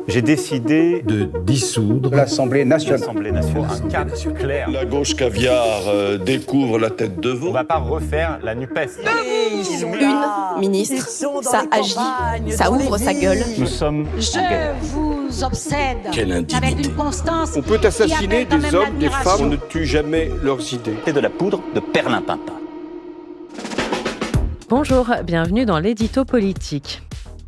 J'ai décidé de dissoudre l'Assemblée nationale. Un cap clair. La gauche caviar découvre la tête de veau. On va pas refaire la NUPES. Une ministre, ça agit, ça ouvre sa gueule. Nous sommes Je vous obsède Quelle indignité. avec une constance. On peut assassiner qui appelle quand des même hommes, des l'admiration. femmes, on ne tue jamais leurs idées. C'est de la poudre de perlimpinpin. Bonjour, bienvenue dans l'édito politique.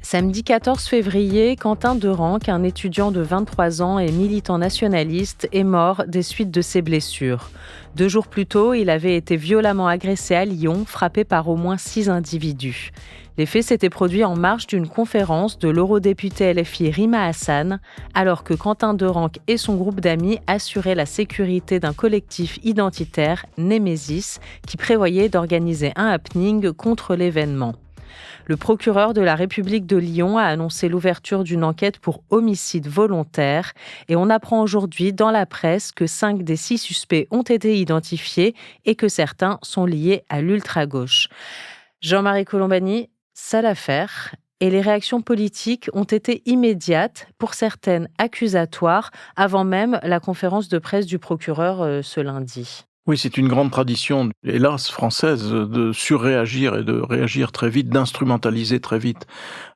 Samedi 14 février, Quentin Derenque, un étudiant de 23 ans et militant nationaliste, est mort des suites de ses blessures. 2 jours plus tôt, il avait été violemment agressé à Lyon, frappé par au moins 6 individus. Les faits s'étaient produits en marge d'une conférence de l'eurodéputé LFI Rima Hassan, alors que Quentin Derenque et son groupe d'amis assuraient la sécurité d'un collectif identitaire, Némésis, qui prévoyait d'organiser un happening contre l'événement. Le procureur de la République de Lyon a annoncé l'ouverture d'une enquête pour homicide volontaire et on apprend aujourd'hui dans la presse que 5 des 6 suspects ont été identifiés et que certains sont liés à l'ultra-gauche. Jean-Marie Colombani, sale affaire. Et les réactions politiques ont été immédiates, pour certaines accusatoires, avant même la conférence de presse du procureur ce lundi. Oui, c'est une grande tradition, hélas, française, de surréagir et de réagir très vite, d'instrumentaliser très vite,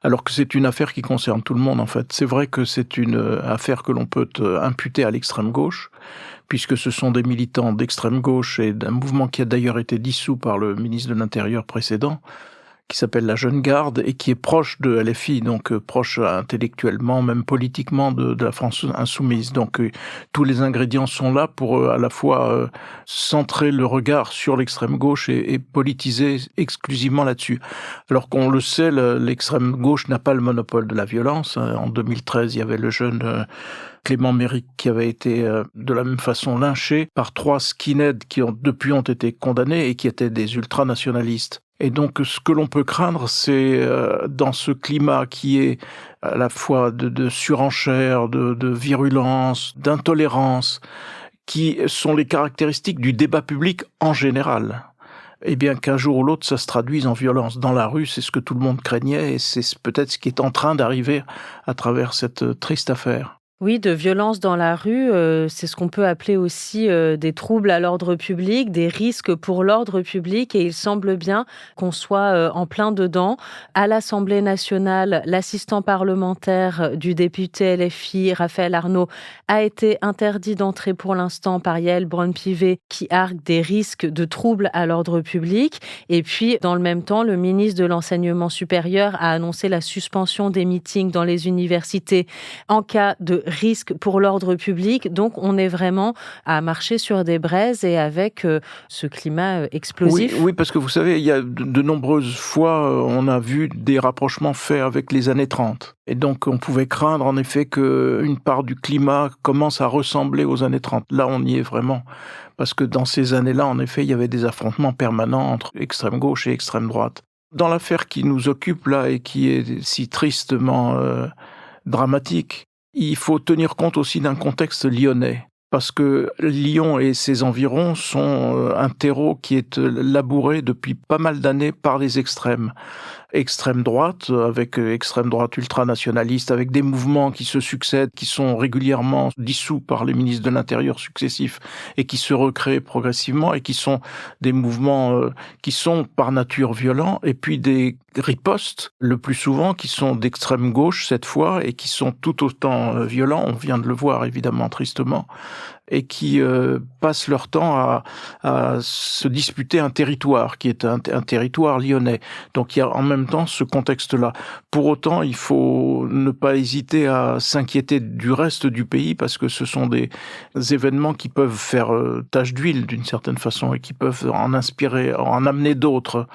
alors que c'est une affaire qui concerne tout le monde, en fait. C'est vrai que c'est une affaire que l'on peut imputer à l'extrême gauche, puisque ce sont des militants d'extrême gauche et d'un mouvement qui a d'ailleurs été dissous par le ministre de l'Intérieur précédent, qui s'appelle la Jeune Garde et qui est proche de LFI, donc proche intellectuellement, même politiquement de la France insoumise. Donc tous les ingrédients sont là pour à la fois centrer le regard sur l'extrême gauche et politiser exclusivement là-dessus. Alors qu'on le sait, l'extrême gauche n'a pas le monopole de la violence. En 2013, il y avait le jeune Clément Méric qui avait été de la même façon lynché par 3 skinheads qui depuis ont été condamnés et qui étaient des ultranationalistes. Et donc, ce que l'on peut craindre, c'est dans ce climat qui est à la fois de surenchère, de virulence, d'intolérance, qui sont les caractéristiques du débat public en général. Eh bien, qu'un jour ou l'autre, ça se traduise en violence. Dans la rue, c'est ce que tout le monde craignait et c'est peut-être ce qui est en train d'arriver à travers cette triste affaire. Oui, de violence dans la rue, c'est ce qu'on peut appeler aussi des troubles à l'ordre public, des risques pour l'ordre public et il semble bien qu'on soit en plein dedans. À l'Assemblée nationale, l'assistant parlementaire du député LFI, Raphaël Arnaud, a été interdit d'entrer pour l'instant par Yaël Braun-Pivet qui argue des risques de troubles à l'ordre public. Et puis, dans le même temps, le ministre de l'Enseignement supérieur a annoncé la suspension des meetings dans les universités en cas de risque pour l'ordre public. Donc, on est vraiment à marcher sur des braises et avec ce climat explosif. Oui, parce que vous savez, il y a de nombreuses fois, on a vu des rapprochements faits avec les années 30. Et donc, on pouvait craindre, en effet, qu'une part du climat commence à ressembler aux années 30. Là, on y est vraiment. Parce que dans ces années-là, en effet, il y avait des affrontements permanents entre extrême gauche et extrême droite. Dans l'affaire qui nous occupe là et qui est si tristement dramatique, il faut tenir compte aussi d'un contexte lyonnais, parce que Lyon et ses environs sont un terreau qui est labouré depuis pas mal d'années par les extrêmes. Extrême droite, avec extrême droite ultranationaliste, avec des mouvements qui se succèdent, qui sont régulièrement dissous par les ministres de l'Intérieur successifs et qui se recréent progressivement et qui sont des mouvements qui sont par nature violents, et puis des ripostes, le plus souvent, qui sont d'extrême gauche cette fois et qui sont tout autant violents, on vient de le voir évidemment tristement, et qui passent leur temps à se disputer un territoire qui est un territoire lyonnais. Donc il y a en même temps ce contexte-là. Pour autant, il faut ne pas hésiter à s'inquiéter du reste du pays parce que ce sont des événements qui peuvent faire tache d'huile d'une certaine façon et qui peuvent en inspirer, en amener d'autres.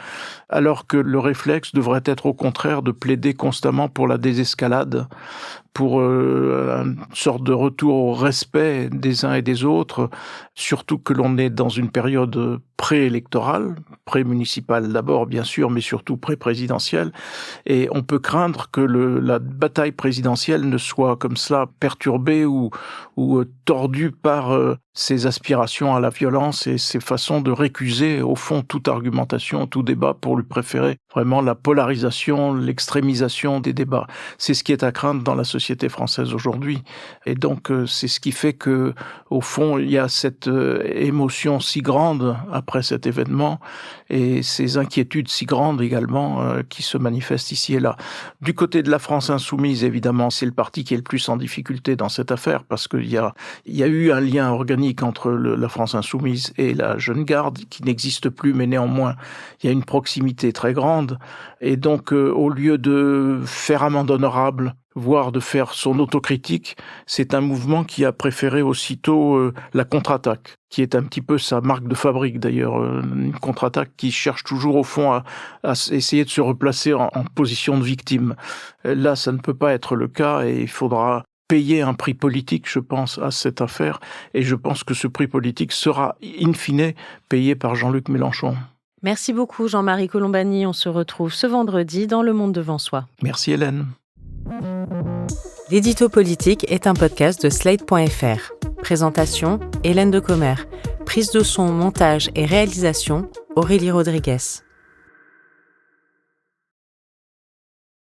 Alors que le réflexe devrait être au contraire de plaider constamment pour la désescalade, pour une sorte de retour au respect des uns et des autres, surtout que l'on est dans une période préélectorale, pré-municipale d'abord bien sûr, mais surtout pré-présidentielle, et on peut craindre que la bataille présidentielle ne soit comme cela perturbée ou tordue par ces aspirations à la violence et ces façons de récuser au fond toute argumentation, tout débat, pour lui préférer vraiment la polarisation, l'extrémisation des débats. C'est ce qui est à craindre dans la société française aujourd'hui, et donc c'est ce qui fait que au fond il y a cette émotion si grande après cet événement et ces inquiétudes si grandes également qui se manifestent ici et là. Du côté de la France insoumise, évidemment, c'est le parti qui est le plus en difficulté dans cette affaire parce qu'il y a eu un lien organique entre la France insoumise et la Jeune Garde qui n'existe plus, mais néanmoins il y a une proximité très grande et donc au lieu de faire amende honorable, voire de faire son autocritique, c'est un mouvement qui a préféré aussitôt la contre-attaque, qui est un petit peu sa marque de fabrique d'ailleurs, une contre-attaque qui cherche toujours au fond à essayer de se replacer en position de victime. Là, ça ne peut pas être le cas et il faudra payer un prix politique, je pense, à cette affaire, et je pense que ce prix politique sera, in fine, payé par Jean-Luc Mélenchon. Merci beaucoup Jean-Marie Colombani, on se retrouve ce vendredi dans Le Monde devant soi. Merci Hélène. L'édito politique est un podcast de Slate.fr. Présentation, Hélène Decomer. Prise de son, montage et réalisation, Aurélie Rodriguez.